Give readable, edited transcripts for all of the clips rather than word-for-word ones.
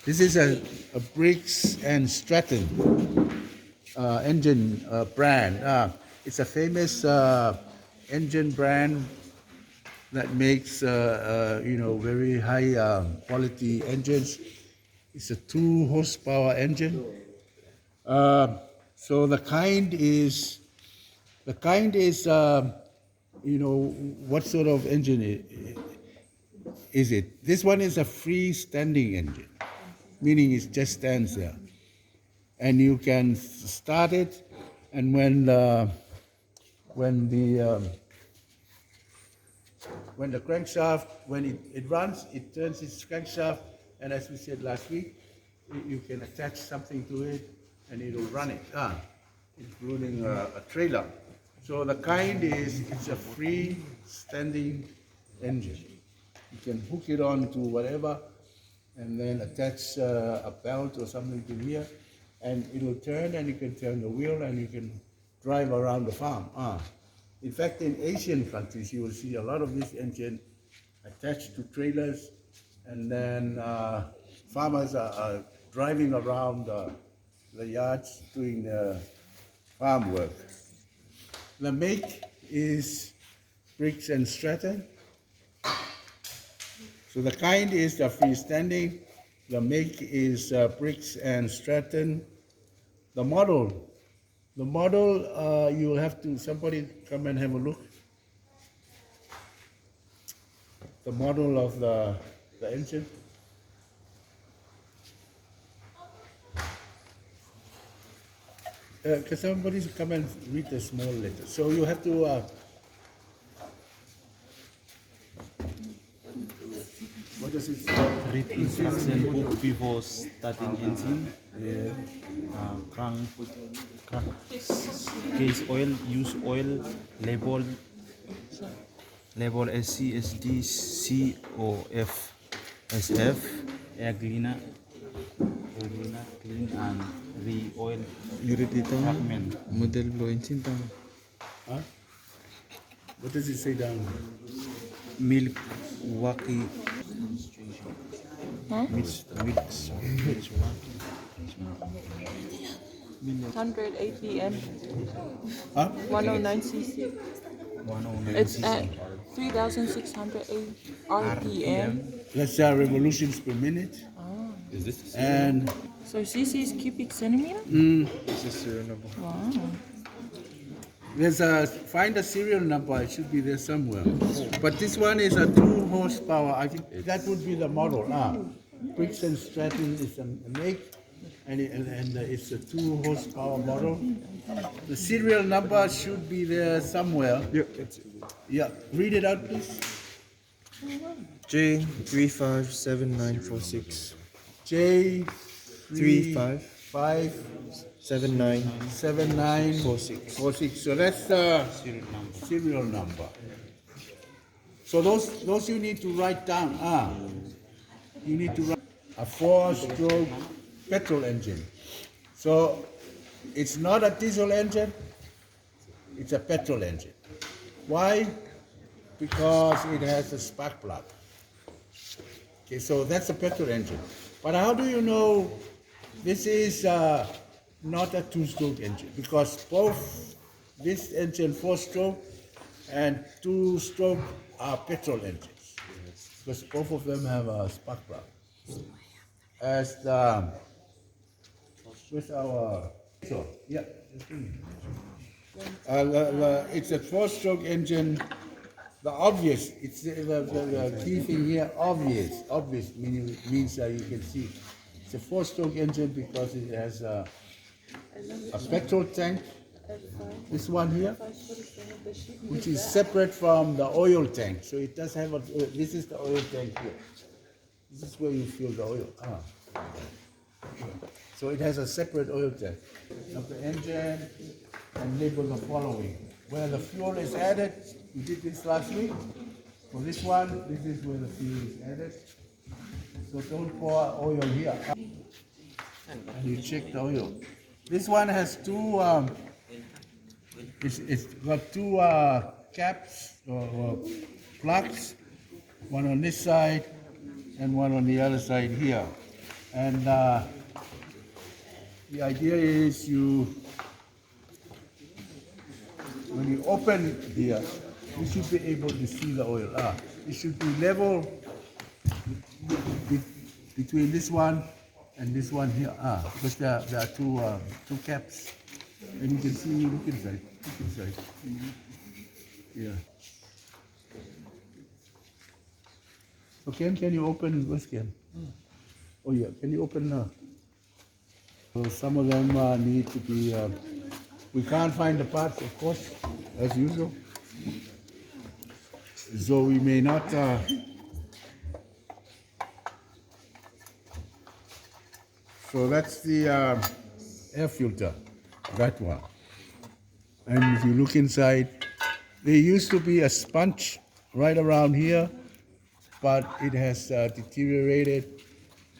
This is a Briggs and Stratton engine brand. It's a famous engine brand that makes very high quality engines. It's a 2 horsepower engine. So the kind is what sort of engine is it? This one is a freestanding engine, meaning it just stands there, and you can start it, and when the crankshaft, when it runs, it turns its crankshaft, and as we said last week, you can attach something to it, and it will run it, including a trailer. So the kind is, it's a freestanding engine. You can hook it on to whatever, and then attach a belt or something to here, and it will turn, and you can turn the wheel, and you can drive around the farm. In fact, in Asian countries, you will see a lot of this engine attached to trailers, and then farmers are driving around the yards doing farm work. The make is Briggs and Stratton. So the kind is the freestanding. The make is Briggs and Stratton. The model, you will have to, somebody come and have a look. The model of the engine. Can somebody come and read the small letter? So you have to. What does it say? Read instruction book before starting engine. Crank, case oil, use oil, label SC, SD, COF, SF, air cleaner, clean and re-oil fragment. Model blow engine tang. Huh? What does it say down? Milwaukee. Huh? Which 180 M, Huh? 109 cc. 109 It's at 3,608 RPM. That's revolutions per minute. Is this And So cc is cubic centimeter? is this serial number? Wow. there's find a serial number. It should be there somewhere. But this one is a 2 horsepower. I think that would be the model. Briggs and Stratton is a make, and it's a 2 horsepower model. The serial number should be there somewhere. Yeah, it's Yeah, read it out, please. J357946. J 35 5 79 7 9 46. 46. So that's the serial number. So those you need to write down. You need to write a 4-stroke petrol engine. So it's not a diesel engine, it's a petrol engine. Why? Because it has a spark plug. Okay, so that's a petrol engine. But how do you know this is not a 2-stroke engine? Because both this engine 4-stroke and 2-stroke are petrol engines. Because both of them have a spark plug. As with our yeah, it's a 4-stroke engine. The obvious, it's the key thing here. Obvious means you can see it's a 4-stroke engine because it has a petrol tank. This one here, which is separate from the oil tank. So it does have this is the oil tank here. This is where you fill the oil. So it has a separate oil tank of the engine, and label the following. Where the fuel is added, we did this last week. For this one, this is where the fuel is added. So don't pour oil here. And you check the oil. This one has two, it's got two caps or plugs, one on this side and one on the other side here. And the idea is when you open here, you should be able to see the oil. It should be level between this one and this one here. Because there are two caps. And you can see, look inside. Yeah. So Ken, can you open, where's Ken? Oh yeah, can you open so some of them need to be, we can't find the parts, of course, as usual. So we may not, so that's the air filter, that one. And if you look inside, there used to be a sponge right around here, but it has deteriorated.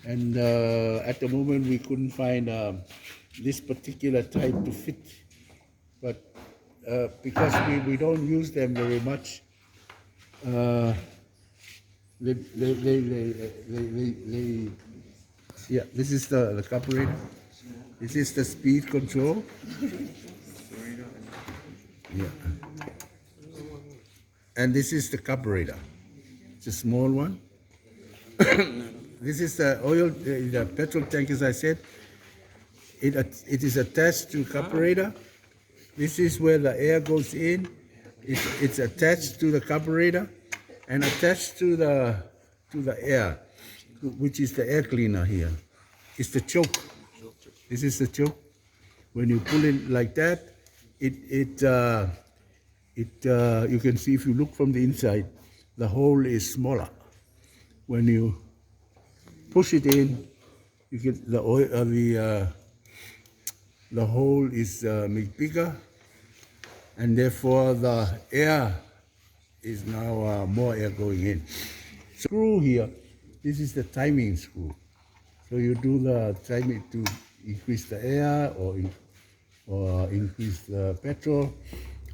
And at the moment we couldn't find this particular type to fit. But because we don't use them very much, yeah, this is the carburetor. This is the speed control. Yeah. And this is the carburetor. It's a small one. This is the oil, the petrol tank, as I said. It is attached to carburetor. This is where the air goes in. It's attached to the carburetor and attached to the air, which is the air cleaner here. It's the choke. This is the choke. When you pull it like that, you can see if you look from the inside, the hole is smaller. When you push it in, you get the oil. The hole is made bigger, and therefore the air is now more air going in. Screw here. This is the timing screw. So you do the timing to increase the air or increase the petrol.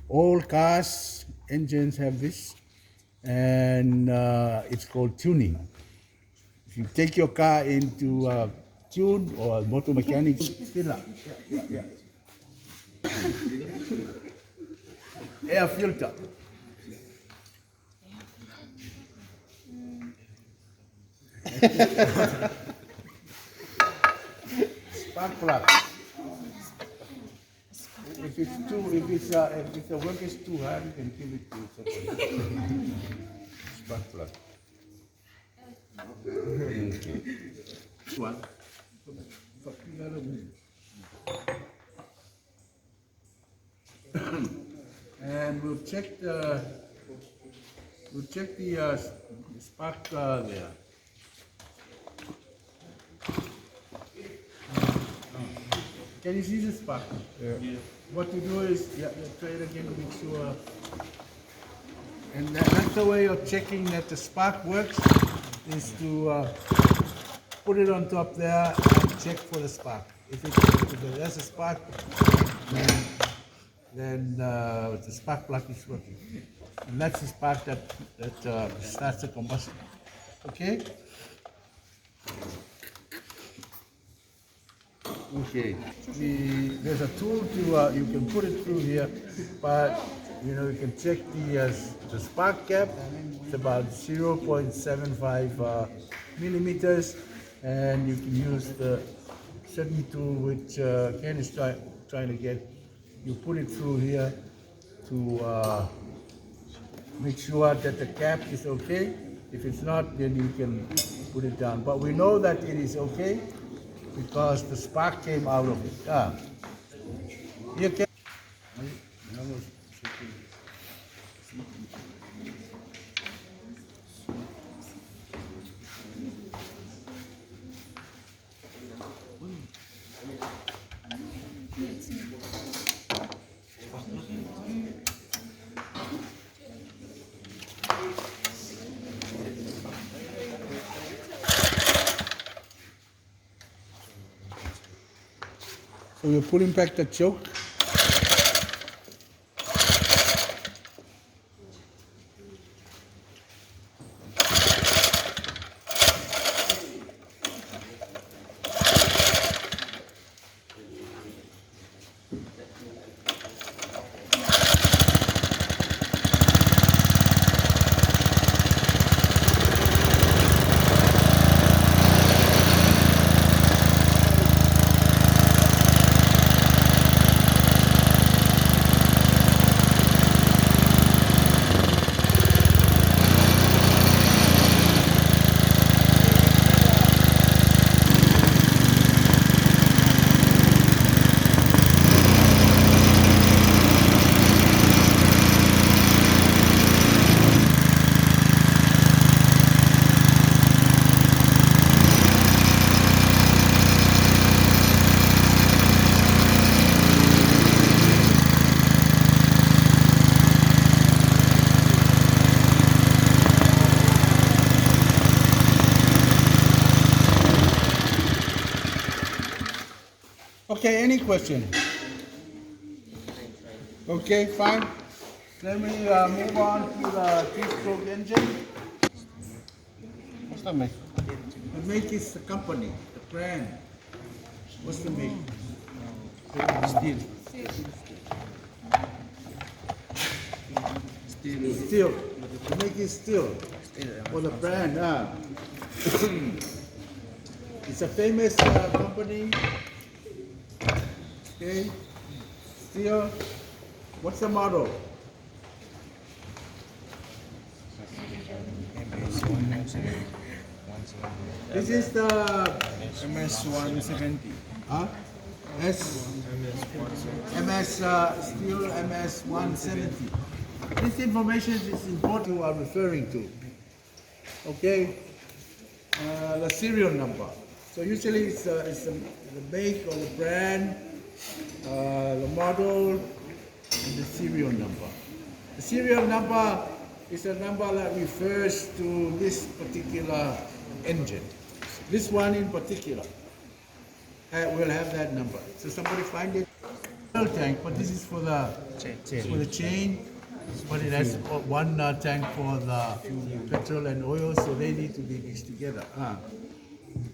All cars, engines have this, and it's called tuning. If you take your car into tune or motor mechanic, fill up. Yeah. Air filter. Spark plug. If the work is too hard, you can give it to somebody. Spark plug. One. And we'll check the spark there. Can you see the spark? Yeah. What you do is, try it again to make sure. And that's the way of checking that the spark works, is to put it on top there and check for the spark. If there's a spark, then the spark plug is working. And that's the spark that starts the combustion. Okay? Okay. There's a tool to you can put it through here, but you can check the spark gap. It's about 0.75 millimeters, and you can use the certain tool which Ken is trying to get. You put it through here to make sure that the cap is okay. If it's not, then you can put it down. But we know that it is okay because the spark came out of it. You can. So we're pulling back the choke. Okay, any question? Okay, fine. Let me move on to the two-stroke engine. What's the make? The make is the company, the brand. What's the make? Steel. Steel. The make is steel. For the brand, It's a famous company. Okay. Steel. What's the model? This is the MS-170. huh? MS Steel MS-170. This information is important. You are referring to. Okay. The serial number. So usually it's the make or the brand, the model, and the serial number. The serial number is a number that refers to this particular engine. This one in particular will have that number. So somebody find it. Oil tank, but this is for the chain. But it has one tank for the petrol and oil, so they need to be mixed together.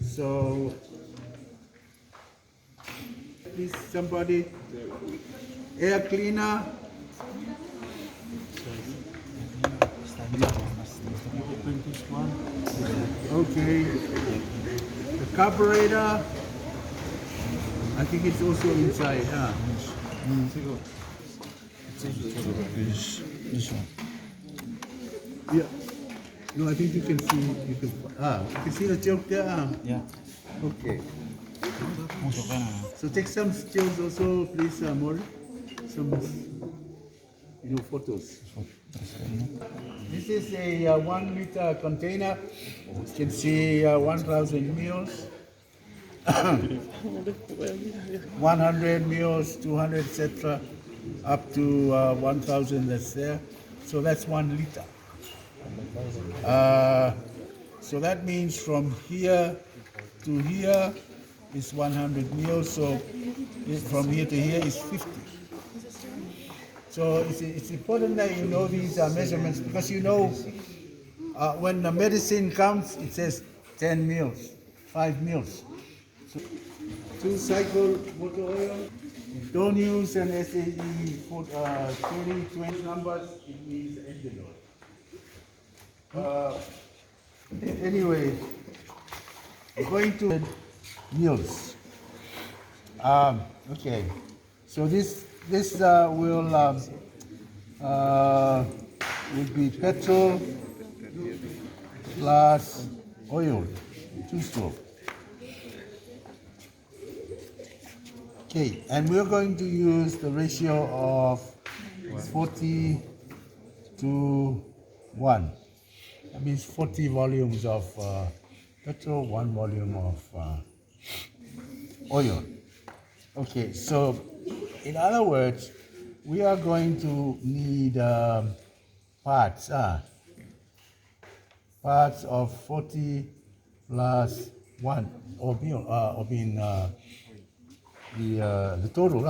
So please somebody, air cleaner. Okay. The carburetor. I think it's also inside. This one. Yeah. No, I think you can see. You can see the joke there. Yeah. Okay. Masuk kan? So take some stills also, please, Mori. Some, photos. This is a 1 liter container. You can see 1,000 mils. 100 mils, 200, etc. Up to 1,000 that's there. So that's 1 liter. So that means from here to here is 100 mils. So from here to here is 50. So it's important that you know these measurements, because when the medicine comes, it says 10 mils, 5 mils. So 2-cycle motor oil. Don't use an SAE for 30, 20 numbers. It means engine oil. Anyway, going to mils. Okay, so this will be petrol plus oil, 2-stroke. Okay, and we're going to use the ratio of 40 to 1. That means 40 volumes of petrol, 1 volume of oil. Okay, so in other words, we are going to need parts of 40 plus 1, or being the total,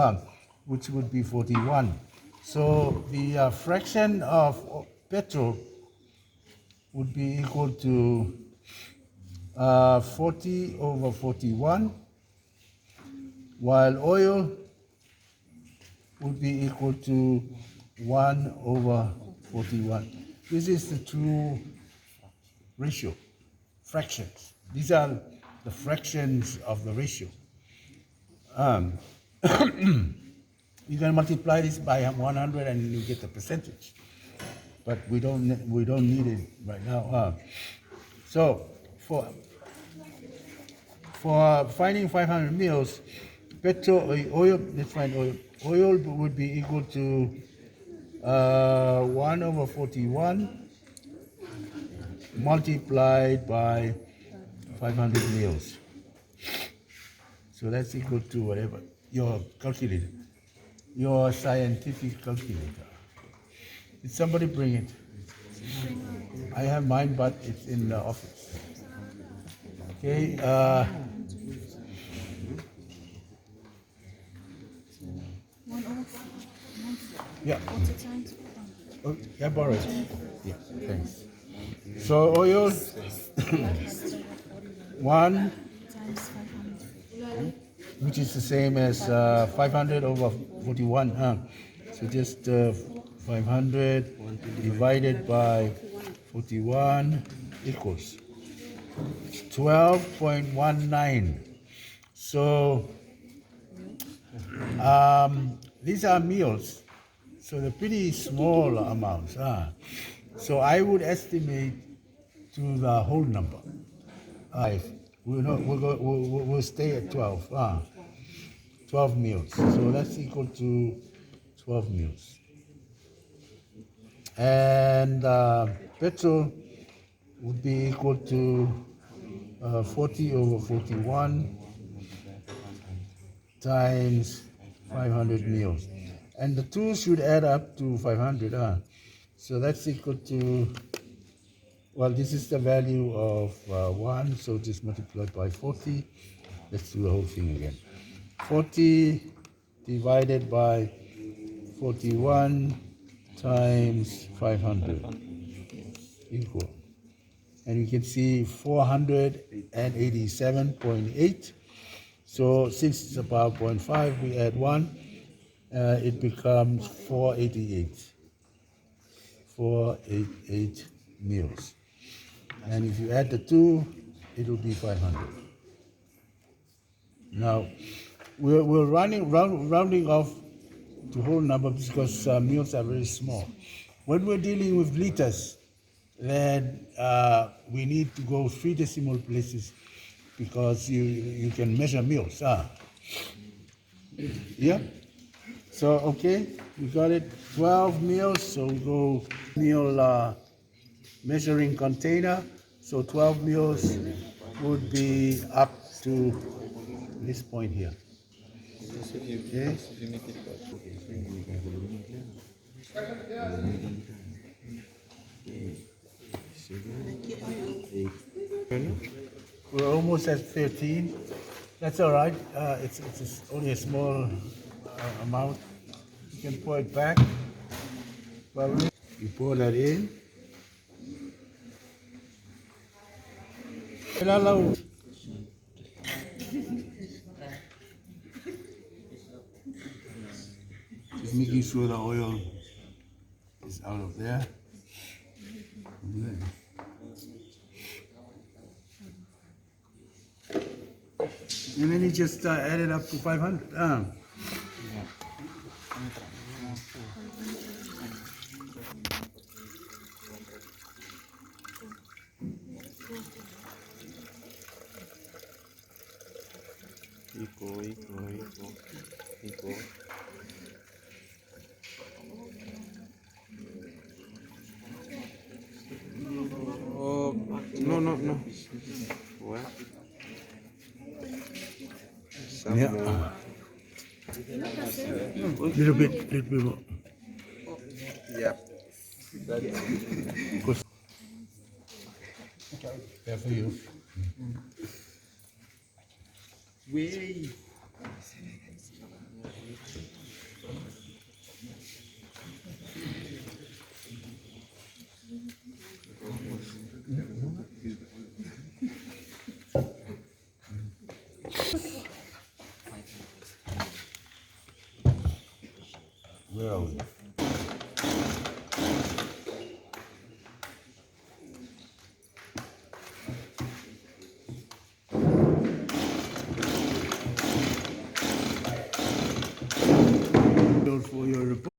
which would be 41. So the fraction of petrol would be equal to 40 over 41, while oil would be equal to 1 over 41. This is the true ratio, fractions. These are the fractions of the ratio. You can multiply this by 100 and you get the percentage, but we don't need it right now. So for finding 500 mils, petrol oil, let's find oil. Oil would be equal to 1 over 41 multiplied by 500 mils. So that's equal to whatever, your calculator, your scientific calculator. Did somebody bring it? I have mine, but it's in the office. Okay. Yeah. Oh, yeah, borrow it. Yeah, thanks. So oil, 1, which is the same as 500 over 41. So just 500 divided by 41 equals 12.19. So these are meals, so they're pretty small amounts. So I would estimate to the whole number. We'll stay at 12. 12 meals. So that's equal to 12 meals. And petrol would be equal to 40 over 41 times 500 meals. And the two should add up to 500. So that's equal to, well, this is the value of 1, so just multiply by 40. Let's do the whole thing again. 40 divided by 41 times 500 equal. And you can see 487.8. So since it's about 0.5, we add 1, it becomes 488. 488 meals. And if you add the 2, it will be 500. Now, we're rounding off to whole number because meals are very small. When we're dealing with liters, then we need to go 3 decimal places because you can measure meals. Yeah? So, okay, we got it. 12 meals, so we go meal measuring container. So 12 meals would be up to this point here. Okay. We're almost at 13. That's all right. It's only a small amount. You can pour it back. You pour that in. Just making sure the oil is out of there. And then you just add it up to 500. Equal. Oh, no. What? Some Yeah. more. Little bit more. Yeah. There for you. Way. Where are we? For your report.